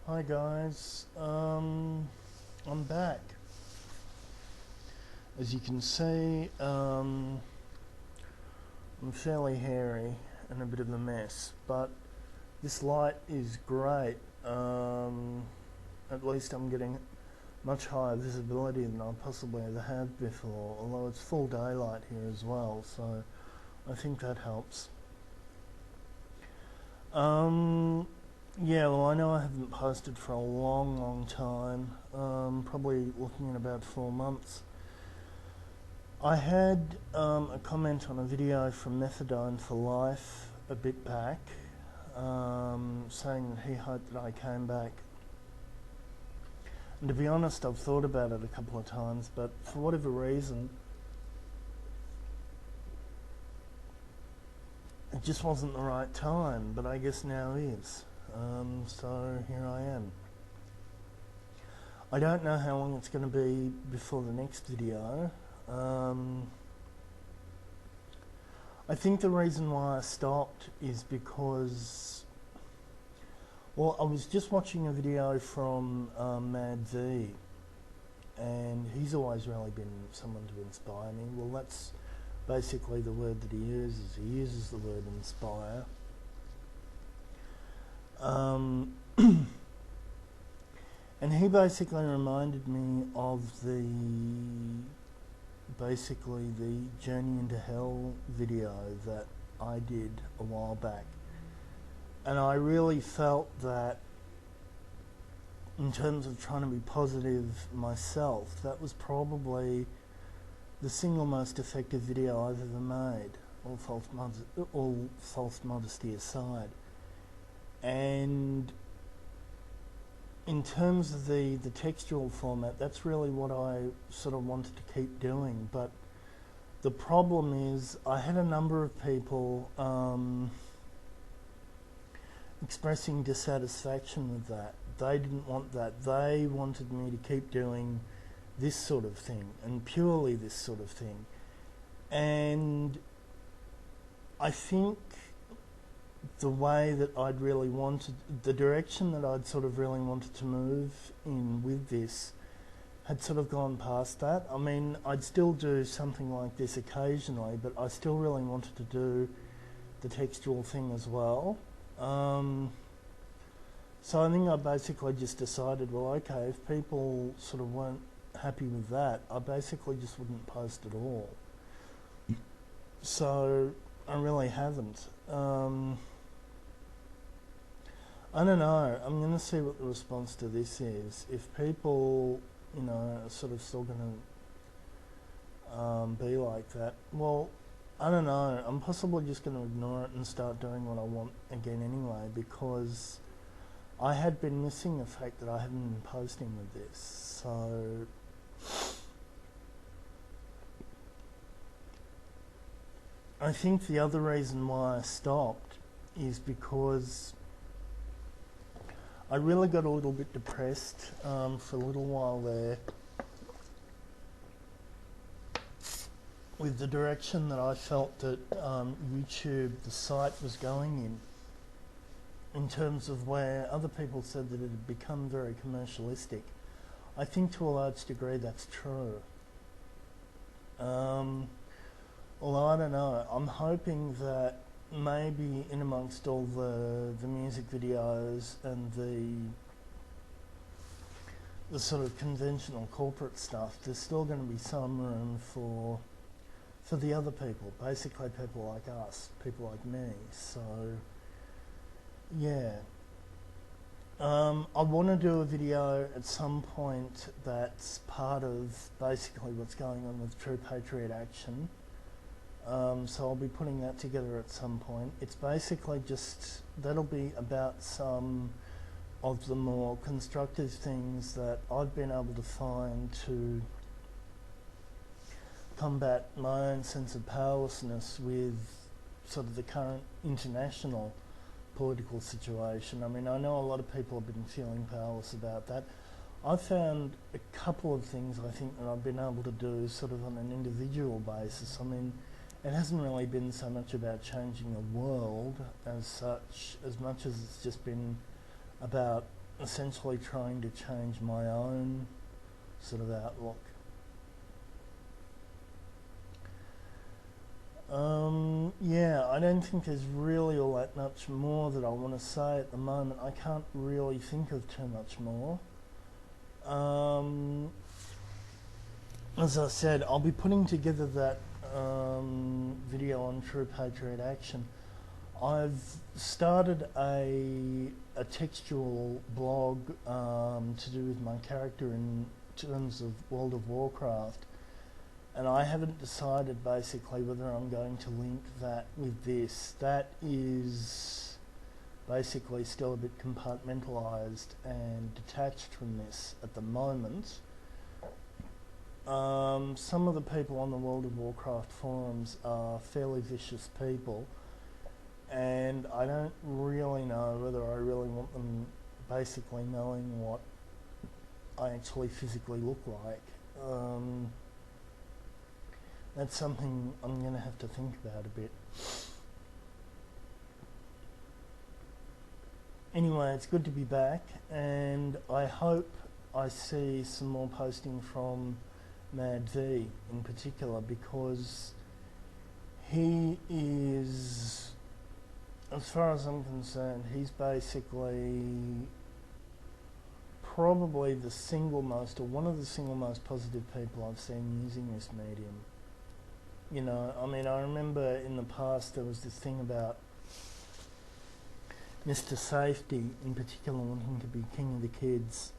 Hi guys, I'm back. As you can see, I'm fairly hairy and a bit of a mess, but this light is great. At least I'm getting much higher visibility than I possibly ever have before, although it's full daylight here as well, so I think that helps. Yeah, well, I know I haven't posted for a long time, probably looking at about 4 months. I had a comment on a video from Methadone for Life a bit back, saying that he hoped that I came back. And to be honest, I've thought about it a couple of times, but for whatever reason, it just wasn't the right time, but I guess now is. So here I am. I don't know how long it's going to be before the next video. I think the reason why I stopped is because, well, I was just watching a video from Mad V, and he's always really been someone to inspire me. Well, that's basically the word that he uses. He uses the word inspire. And he basically reminded me of the Journey into Hell video that I did a while back. And I really felt that in terms of trying to be positive myself, that was probably the single most effective video I've ever made, all false modesty aside. And in terms of the textual format, that's really what I sort of wanted to keep doing. But the problem is I had a number of people expressing dissatisfaction with that. They didn't want that. They wanted me to keep doing this sort of thing, and purely this sort of thing. And I think the way that I'd really wanted, the direction that I'd sort of really wanted to move in with this had sort of gone past that. I mean, I'd still do something like this occasionally, but I still really wanted to do the textual thing as well. So I think I basically just decided, well, okay, if people sort of weren't happy with that, I basically just wouldn't post at all. So I really haven't. I don't know. I'm going to see what the response to this is. If people, are sort of still going to be like that, well, I don't know. I'm possibly just going to ignore it and start doing what I want again anyway, because I had been missing the fact that I haven't been posting with this. So I think the other reason why I stopped is because I really got a little bit depressed for a little while there with the direction that I felt that YouTube, the site, was going in terms of where other people said that it had become very commercialistic. I think to a large degree that's true. Although I don't know, I'm hoping that maybe in amongst all the music videos and the sort of conventional corporate stuff, there's still going to be some room for the other people, basically people like us, people like me. So yeah, I want to do a video at some point that's part of basically what's going on with True Patriot Action. So I'll be putting that together at some point. It's basically just, that'll be about some of the more constructive things that I've been able to find to combat my own sense of powerlessness with sort of the current international political situation. I mean, I know a lot of people have been feeling powerless about that. I've found a couple of things I think that I've been able to do sort of on an individual basis. I mean, it hasn't really been so much about changing the world as such, as much as it's just been about essentially trying to change my own sort of outlook. Yeah, I don't think there's really all that much more that I want to say at the moment. I can't really think of too much more. As I said, I'll be putting together that video on True Patriot Action. I've started a textual blog to do with my character in terms of World of Warcraft, and I haven't decided basically whether I'm going to link that with this. That is basically still a bit compartmentalised and detached from this at the moment. Some of the people on the World of Warcraft forums are fairly vicious people, and I don't really know whether I really want them basically knowing what I actually physically look like. That's something I'm going to have to think about a bit. Anyway, it's good to be back, and I hope I see some more posting from Mad V in particular, because he is, as far as I'm concerned, he's basically probably the single most, or one of the single most positive people I've seen using this medium. You know, I mean, I remember in the past there was this thing about Mr. Safety in particular wanting to be king of the kids,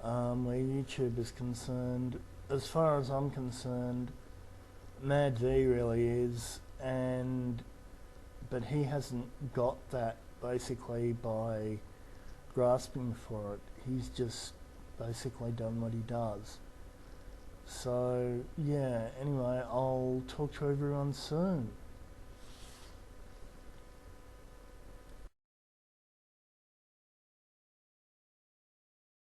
where YouTube is concerned. As far as I'm concerned, Mad V really is, but he hasn't got that basically by grasping for it. He's just basically done what he does. So yeah, anyway, I'll talk to everyone soon.